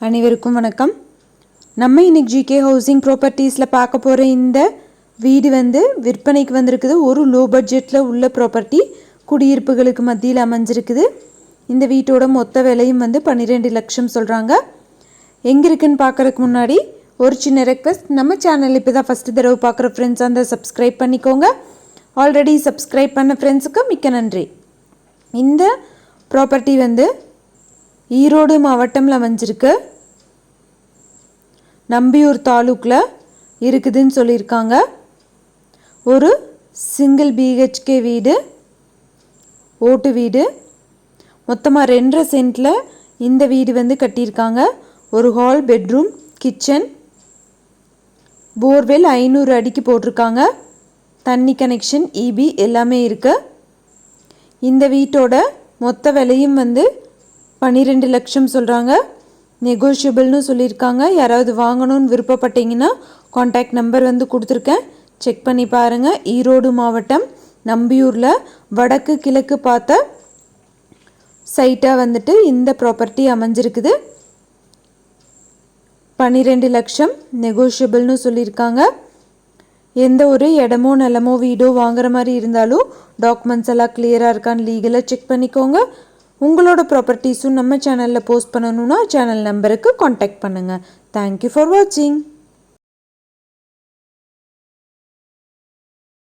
அனைவருக்கும் வணக்கம். நம்ம இன்னைக்கு ஜிகே ஹவுசிங் ப்ராப்பர்ட்டிஸில் பார்க்க போகிற இந்த வீடு விற்பனைக்கு வந்திருக்குது. ஒரு லோ பட்ஜெட்டில் உள்ள ப்ராப்பர்ட்டி குடியிருப்புகளுக்கு மத்தியில் அமைஞ்சிருக்குது. இந்த வீட்டோட மொத்த விலையும் 12 லட்சம் சொல்கிறாங்க. எங்கே இருக்குன்னு பார்க்குறதுக்கு முன்னாடி ஒரு சின்ன ரெக்வெஸ்ட், நம்ம சேனல் இப்போ தான் ஃபஸ்ட்டு தடவை பார்க்குற ஃப்ரெண்ட்ஸ் அந்த சப்ஸ்கிரைப் பண்ணிக்கோங்க. ஆல்ரெடி சப்ஸ்கிரைப் பண்ண ஃப்ரெண்ட்ஸுக்கு மிக்க நன்றி. இந்த ப்ராப்பர்ட்டி ஈரோடு மாவட்டம்ல அமைஞ்சிருக்கு. நம்பியூர் தாலுக்கில் இருக்குதுன்னு சொல்லியிருக்காங்க. ஒரு சிங்கிள் பிஹெச்கே வீடு, ஓட்டு வீடு. மொத்தமாக 2.5 சென்ட்டில் இந்த வீடு கட்டியிருக்காங்க. ஒரு ஹால், பெட்ரூம், கிச்சன், போர்வெல் 500 அடிக்கு போட்டிருக்காங்க. தண்ணி கனெக்ஷன், இபி எல்லாமே இருக்குது. இந்த வீட்டோட மொத்த விலையும் 12 லட்சம் சொல்கிறாங்க. நெகோஷியபிள்னு சொல்லியிருக்காங்க. யாராவது வாங்கணும்னு விருப்பப்பட்டீங்கன்னா காண்டாக்ட் நம்பர் கொடுத்துருக்கேன், செக் பண்ணி பாருங்கள். ஈரோடு மாவட்டம் நம்பியூரில் வடக்கு கிழக்கு பார்த்த சைட்டாக இந்த ப்ராப்பர்ட்டி அமைஞ்சிருக்குது. 12 லட்சம் நெகோஷியபிள்னு சொல்லியிருக்காங்க. எந்த ஒரு இடமோ நிலமோ வீடோ வாங்குற மாதிரி இருந்தாலும் டாக்குமெண்ட்ஸ் எல்லாம் கிளியராக இருக்கான்னு லீகலாக செக் பண்ணிக்கோங்க. உங்களோட ப்ராப்பர்ட்டிஸும் நம்ம சேனலில் போஸ்ட் பண்ணணுன்னா சேனல் நம்பருக்கு காண்டாக்ட் பண்ணுங்கள். தேங்க்யூ ஃபார் வாட்சிங்.